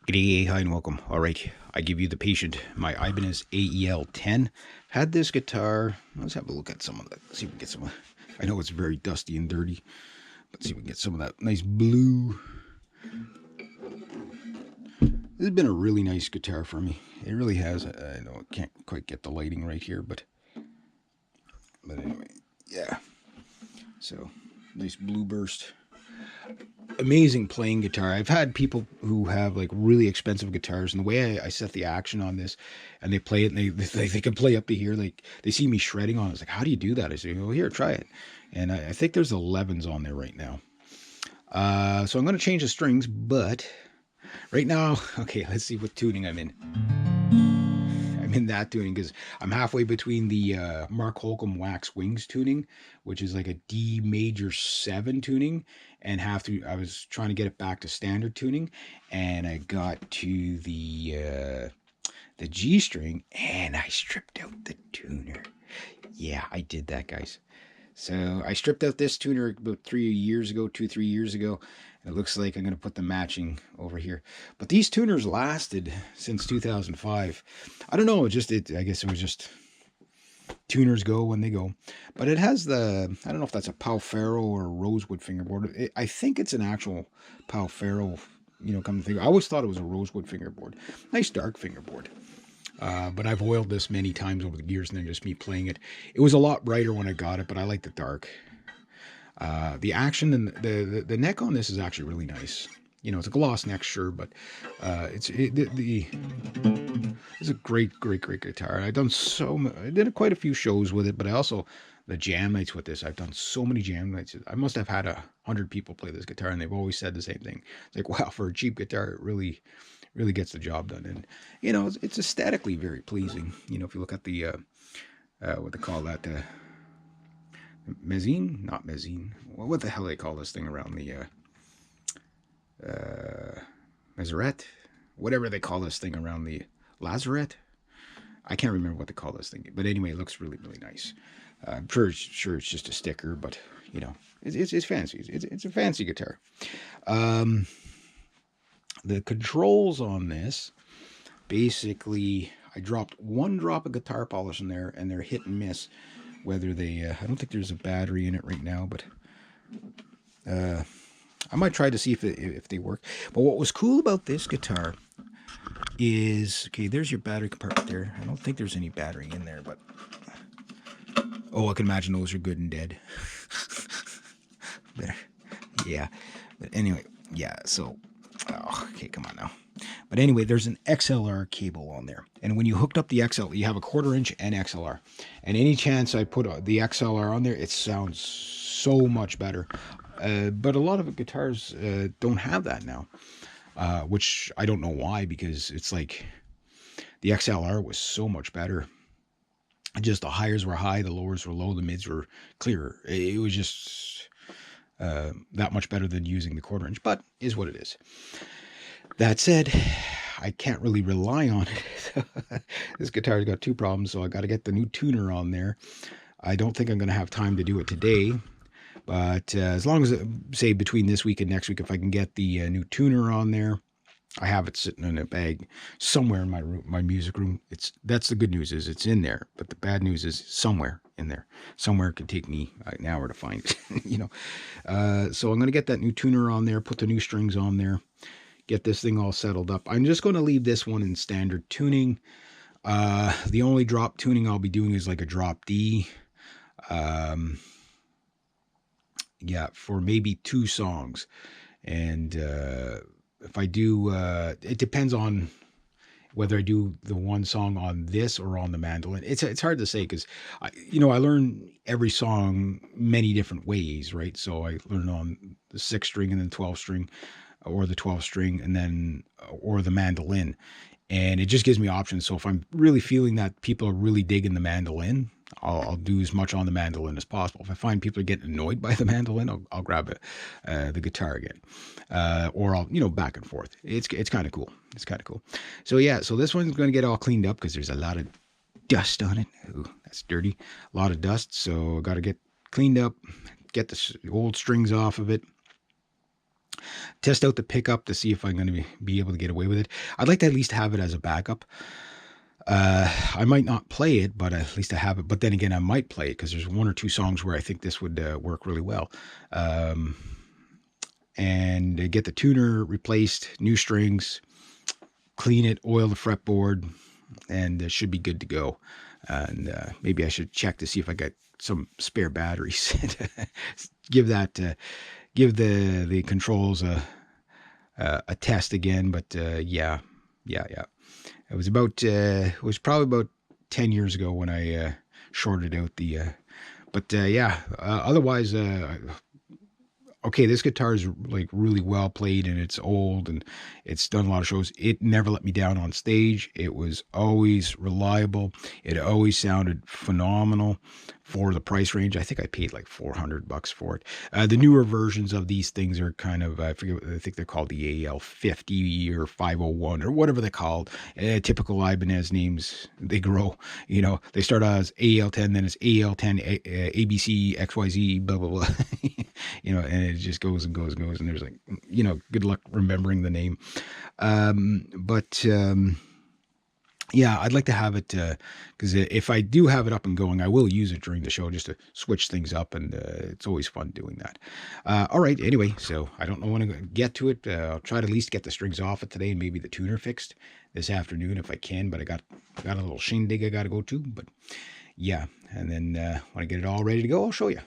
G'day, hi and welcome. All right, I give you the patient, my Ibanez AEL-10. Had this guitar. Let's have a look at some of that. See if we can get some. I know it's very dusty and dirty. Let's see if we can get some of that nice blue. This has been a really nice guitar for me. It really has. I know I can't quite get the lighting right here, but anyway, yeah. So nice blue burst. Amazing playing guitar. I've had people who have like really expensive guitars, and the way I set the action on this, and they play it, and they can play up to here. Like they see me shredding on it. It's like, how do you do that? I say, well, here, try it. And I think there's 11s on there right now. So I'm going to change the strings, but right now, okay, let's see what tuning I'm in. I'm in that tuning because I'm halfway between the Mark Holcomb Wax Wings tuning, which is like a D major 7 tuning, and I was trying to get it back to standard tuning, and I got to the G string, and I stripped out the tuner. Yeah, I did that, guys. So I stripped out this tuner about 3 years ago, 2-3 years ago. It looks like I'm going to put the matching over here. But these tuners lasted since 2005. I don't know, I guess it was just tuners go when they go. But it has I don't know if that's a Pau Ferro or a rosewood fingerboard. I think it's an actual Pau Ferro, come to think. I always thought it was a rosewood fingerboard. Nice dark fingerboard. But I've oiled this many times over the years, and then just me playing it. It was a lot brighter when I got it, but I like the dark. The action and the neck on this is actually really nice. It's a gloss neck, sure, but it's a great guitar. I did quite a few shows with it, but I also the jam nights with this. I've done so many jam nights. I must have had 100 people play this guitar, and they've always said the same thing. It's like, wow, for a cheap guitar, it really gets the job done. And it's aesthetically very pleasing. If you look at the what they call that, mezzine, not mezzine. What the hell do they call this thing around the Maserette? Whatever they call this thing around the lazarette. I can't remember what they call this thing, but anyway, it looks really nice. I'm sure it's just a sticker, but it's fancy. It's a fancy guitar. The controls on this, basically, I dropped 1 drop of guitar polish in there, and they're hit and miss. Whether they, I don't think there's a battery in it right now, but I might try to see if they work. But what was cool about this guitar is, okay, there's your battery compartment there. I don't think there's any battery in there, but I can imagine those are good and dead. But, yeah, but anyway, yeah. So, okay, come on now. But anyway, there's an XLR cable on there. And when you hooked up the XLR, you have a 1/4 inch and XLR. And any chance I put the XLR on there, it sounds so much better. But a lot of guitars don't have that now, which I don't know why, because it's like the XLR was so much better. Just the highs were high, the lowers were low, the mids were clearer. It was just that much better than using the 1/4 inch, but is what it is. That said, I can't really rely on it. This guitar's got 2 problems, so I got to get the new tuner on there. I don't think I'm going to have time to do it today, but as long as, say, between this week and next week, if I can get the new tuner on there, I have it sitting in a bag somewhere in my music room. That's the good news, is it's in there, but the bad news is somewhere in there. Somewhere it could take me an hour to find it. So I'm going to get that new tuner on there, put the new strings on there, get this thing all settled up. I'm just going to leave this one in standard tuning. The only drop tuning I'll be doing is like a drop D. Yeah, for maybe 2 songs. And if I do, it depends on whether I do the one song on this or on the mandolin. It's hard to say, because I learn every song many different ways, right? So I learn on the 6 string and then 12 string, or the 12 string, and then or the mandolin, and it just gives me options. So if I'm really feeling that people are really digging the mandolin, I'll do as much on the mandolin as possible. If I find people are getting annoyed by the mandolin, I'll grab the guitar again, or I'll back and forth. It's kind of cool. It's kind of cool. So yeah, so this one's going to get all cleaned up because there's a lot of dust on it. Ooh, that's dirty. A lot of dust. So I got to get cleaned up, get the old strings off of it. test out the pickup to see if I'm going to be able to get away with it. I'd like to at least have it as a backup. I might not play it, but at least I have it. But then again, I might play it because there's one or two songs where I think this would work really well. And get the tuner replaced, new strings, clean it, oil the fretboard, and it should be good to go. And maybe I should check to see if I got some spare batteries. give the controls a test again. But yeah. It was probably about 10 years ago when I shorted out the. Otherwise, okay, this guitar is like really well played and it's old and it's done a lot of shows. It never let me down on stage. It was always reliable. It always sounded phenomenal for the price range. I think I paid like $400 for it. The newer versions of these things are kind of, I think they're called the AL50 or 501 or whatever they're called. Typical Ibanez names, they grow, they start out as AL10, then it's AL10, ABC, XYZ, blah, blah, blah. And it just goes and goes and goes. And there's like, good luck remembering the name. Yeah, I'd like to have it because if I do have it up and going, I will use it during the show just to switch things up, and it's always fun doing that. All right, anyway, so I don't know when to get to it. I'll try to at least get the strings off it today and maybe the tuner fixed this afternoon if I can, but I got a little shindig I got to go to, but yeah, and then when I get it all ready to go, I'll show you.